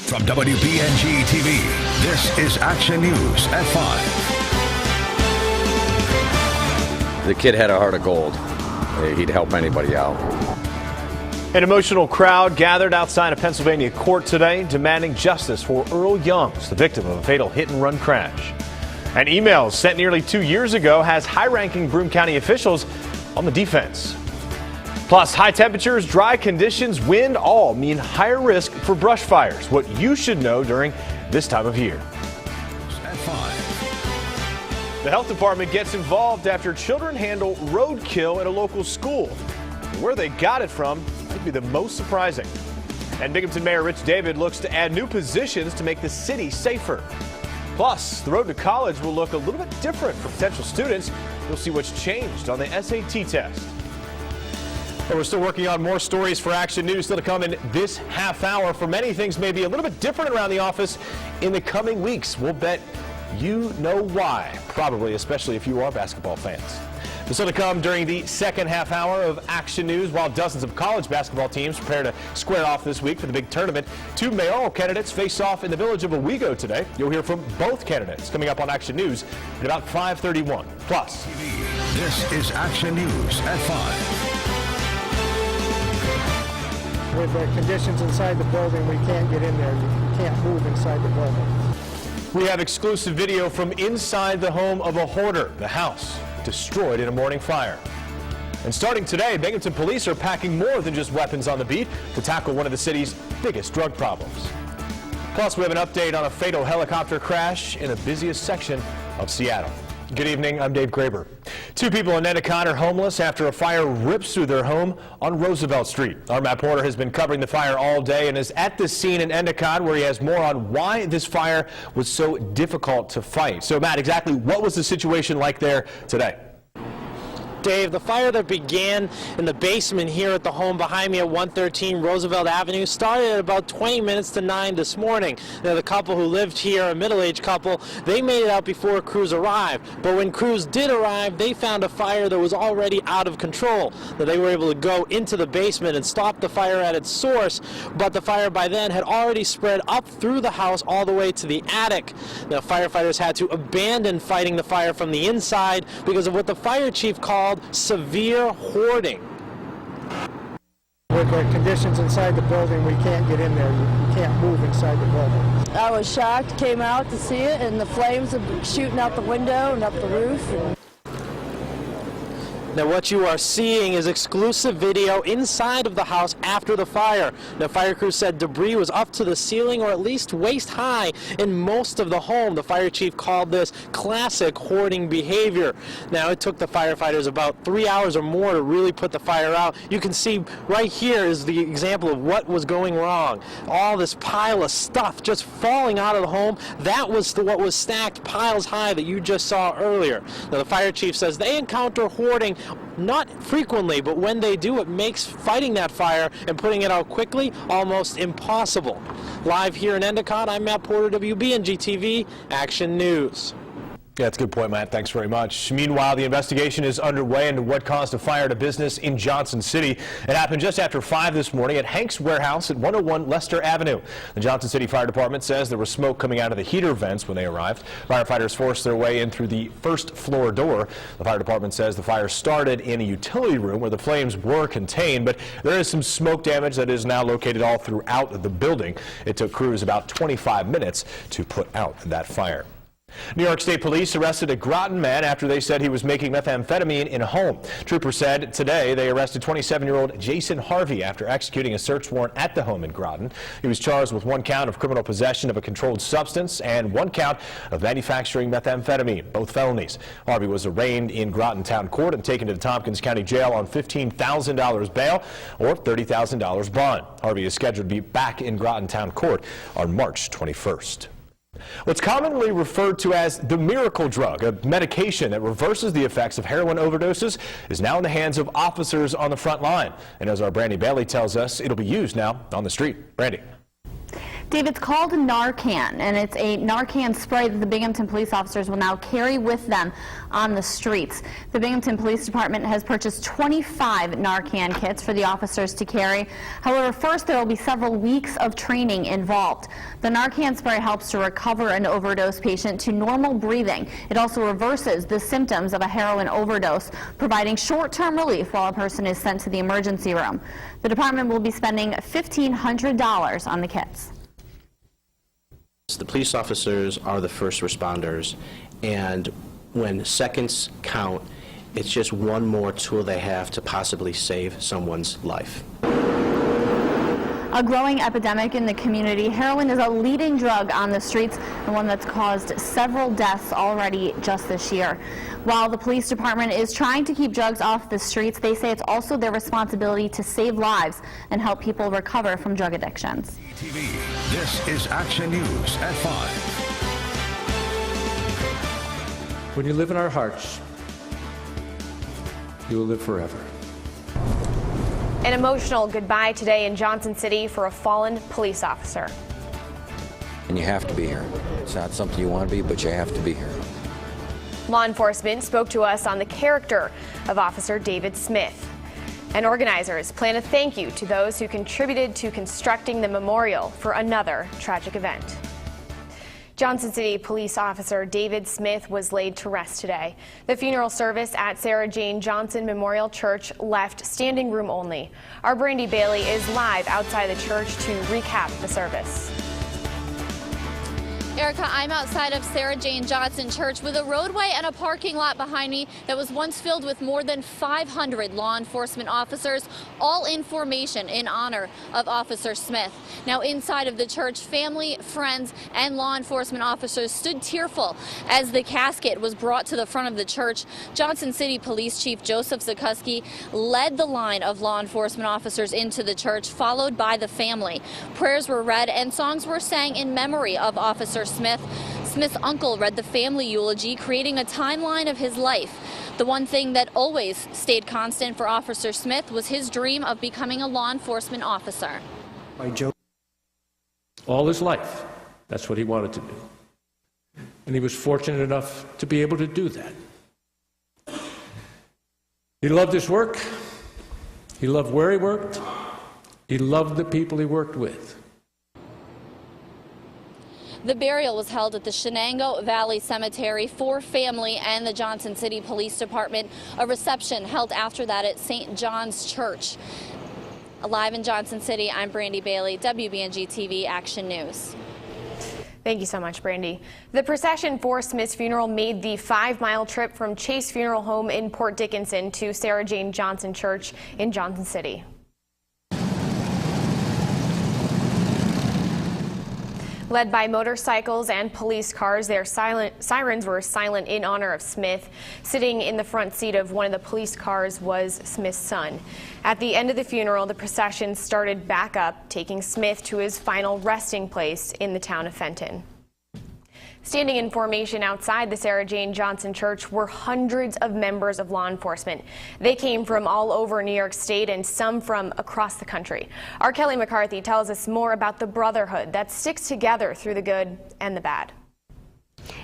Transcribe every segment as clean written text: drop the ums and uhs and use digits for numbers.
From WBNG TV, this is Action News at 5. The kid had a heart of gold. He'd help anybody out. An emotional crowd gathered outside a Pennsylvania court today demanding justice for Earl Youngs, the victim of a fatal hit-and-run crash. An email sent nearly 2 years ago has high-ranking Broome County officials on the defense. Plus, high temperatures, dry conditions, wind all mean higher risk for brush fires. What you should know during this time of year. At 5. The health department gets involved after children handle roadkill at a local school. Where they got it from might be the most surprising. And Binghamton Mayor Rich David looks to add new positions to make the city safer. Plus, the road to college will look a little bit different for potential students. You'll see what's changed on the SAT test. And we're still working on more stories for Action News still to come in this half hour. For many things may be a little bit different around the office in the coming weeks. We'll bet you know why, probably, especially if you are basketball fans. This still to come during the second half hour of Action News, while dozens of college basketball teams prepare to square off this week for the big tournament. 2 mayoral candidates face off in the village of Owego today. You'll hear from both candidates coming up on Action News at about 5:31. Plus, This is Action News at 5. With the conditions inside the building, we can't get in there. You can't move inside the building. we have exclusive video from inside the home of a hoarder. The house destroyed in a morning fire. And starting today, Binghamton police are packing more than just weapons on the beat to tackle one of the city's biggest drug problems. Plus, we have an update on a fatal helicopter crash in the busiest section of Seattle. Good evening, I'm Dave Graber. 2 people in Endicott are homeless after a fire rips through their home on Roosevelt Street. Our Matt Porter has been covering the fire all day and is at this scene in Endicott where he has more on why this fire was so difficult to fight. So Matt, exactly what was the situation like there today? Dave, the fire that began in the basement here at the home behind me at 113 Roosevelt Avenue started at about 20 minutes to 9 this morning. Now, the couple who lived here, a middle-aged couple, they made it out before crews arrived. But when crews did arrive, they found a fire that was already out of control. Now, they were able to go into the basement and stop the fire at its source, but the fire by then had already spread up through the house all the way to the attic. Now, firefighters had to abandon fighting the fire from the inside because of what the fire chief called severe hoarding. With the conditions inside the building, we can't get in there. You can't move inside the building. I was shocked, came out to see it, and the flames are shooting out the window and up the roof. Now, what you are seeing is exclusive video inside of the house after the fire. Now, fire crews said debris was up to the ceiling or at least waist high in most of the home. The fire chief called this classic hoarding behavior. Now, it took the firefighters about 3 hours or more to really put the fire out. You can see right here is the example of what was going wrong. All this pile of stuff just falling out of the home. That was what was stacked piles high that you just saw earlier. Now, the fire chief says they encounter hoarding not frequently, but when they do, it makes fighting that fire and putting it out quickly almost impossible. Live here in Endicott, I'm Matt Porter, WBNG TV, Action News. Yeah, that's a good point, Matt. Thanks very much. Meanwhile, the investigation is underway into what caused a fire at a business in Johnson City. It happened just after 5 this morning at Hank's Warehouse at 101 Lester Avenue. The Johnson City Fire Department says there was smoke coming out of the heater vents when they arrived. Firefighters forced their way in through the first floor door. The fire department says the fire started in a utility room where the flames were contained, but there is some smoke damage that is now located all throughout the building. It took crews about 25 minutes to put out that fire. New York State Police arrested a Groton man after they said he was making methamphetamine in a home. Troopers said today they arrested 27-year-old Jason Harvey after executing a search warrant at the home in Groton. He was charged with 1 count of criminal possession of a controlled substance and 1 count of manufacturing methamphetamine, both felonies. Harvey was arraigned in Groton Town Court and taken to the Tompkins County Jail on $15,000 bail or $30,000 bond. Harvey is scheduled to be back in Groton Town Court on March 21st. What's commonly referred to as the miracle drug, a medication that reverses the effects of heroin overdoses, is now in the hands of officers on the front line. And as our Brandy Bailey tells us, it'll be used now on the street. Brandy. Dave, it's called Narcan, and it's a Narcan spray that the Binghamton police officers will now carry with them on the streets. The Binghamton Police Department has purchased 25 Narcan kits for the officers to carry. However, first there will be several weeks of training involved. The Narcan spray helps to recover an overdose patient to normal breathing. It also reverses the symptoms of a heroin overdose, providing short-term relief while a person is sent to the emergency room. The department will be spending $1,500 on the kits. The police officers are the first responders, and when seconds count, it's just one more tool they have to possibly save someone's life. A growing epidemic in the community. Heroin is a leading drug on the streets and one that's caused several deaths already just this year. While the police department is trying to keep drugs off the streets, they say it's also their responsibility to save lives and help people recover from drug addictions. TV. This is Action News at 5. When you live in our hearts, you will live forever. An emotional goodbye today in Johnson City for a fallen police officer. And you have to be here. It's not something you want to be, but you have to be here. Law enforcement spoke to us on the character of Officer David Smith. And organizers plan a thank you to those who contributed to constructing the memorial for another tragic event. Johnson City Police Officer David Smith was laid to rest today. The funeral service at Sarah Jane Johnson Memorial Church left standing room only. Our Brandy Bailey is live outside the church to recap the service. Erica, I'm outside of Sarah Jane Johnson Church with a roadway and a parking lot behind me that was once filled with more than 500 law enforcement officers, all in formation in honor of Officer Smith. Now inside of the church, family, friends, and law enforcement officers stood tearful as the casket was brought to the front of the church. Johnson City Police Chief Joseph Zukuski led the line of law enforcement officers into the church, followed by the family. Prayers were read and songs were sang in memory of Officer Smith. Smith's uncle read the family eulogy, creating a timeline of his life. The one thing that always stayed constant for Officer Smith was his dream of becoming a law enforcement officer. All his life, that's what he wanted to do. And he was fortunate enough to be able to do that. He loved his work. He loved where he worked. He loved the people he worked with. The burial was held at the Shenango Valley Cemetery for family and the Johnson City Police Department. A reception held after that at St. John's Church. Live in Johnson City, I'm Brandy Bailey, WBNG TV Action News. Thank you so much, Brandy. The procession for Smith's funeral made the 5-mile trip from Chase Funeral Home in Port Dickinson to Sarah Jane Johnson Church in Johnson City. Led by motorcycles and police cars, their sirens were silent in honor of Smith. Sitting in the front seat of one of the police cars was Smith's son. At the end of the funeral, the procession started back up, taking Smith to his final resting place in the town of Fenton. Standing in formation outside the Sarah Jane Johnson Church were hundreds of members of law enforcement. They came from all over New York State and some from across the country. Our Kelly McCarthy tells us more about the brotherhood that sticks together through the good and the bad.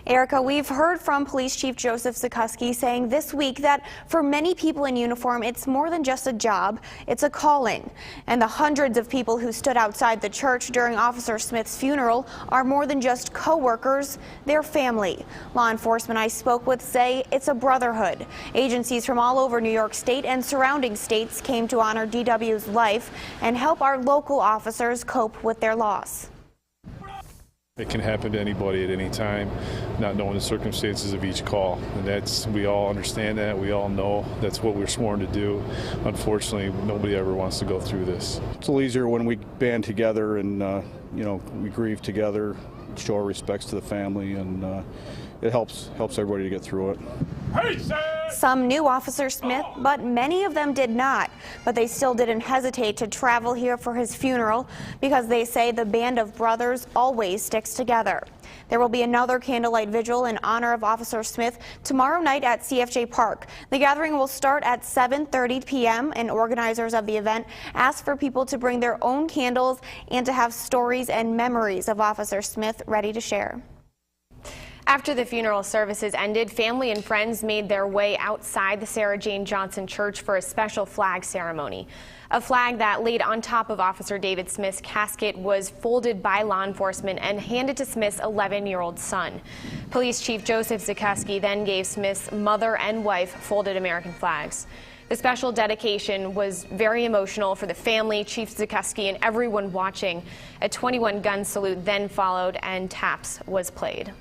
Erica, we've heard from Police Chief Joseph Zukuski saying this week that for many people in uniform, it's more than just a job, it's a calling. And the hundreds of people who stood outside the church during Officer Smith's funeral are more than just co-workers, they're family. Law enforcement I spoke with say it's a brotherhood. Agencies from all over New York State and surrounding states came to honor DW's life and help our local officers cope with their loss. It can happen to anybody at any time, not knowing the circumstances of each call. And we all understand that, we all know that's what we're sworn to do. Unfortunately, nobody ever wants to go through this. It's a little easier when we band together and, we grieve together, show our respects to the family, and it helps everybody to get through it. Some knew Officer Smith, but many of them did not. But they still didn't hesitate to travel here for his funeral because they say the band of brothers always sticks together. There will be another candlelight vigil in honor of Officer Smith tomorrow night at CFJ Park. The gathering will start at 7:30 p.m. and organizers of the event ask for people to bring their own candles and to have stories and memories of Officer Smith ready to share. After the funeral services ended, family and friends made their way outside the Sarah Jane Johnson Church for a special flag ceremony. A flag that laid on top of Officer David Smith's casket was folded by law enforcement and handed to Smith's 11-year-old son. Police Chief Joseph Zukoski then gave Smith's mother and wife folded American flags. The special dedication was very emotional for the family, Chief Zukoski, and everyone watching. A 21-gun salute then followed and taps was played.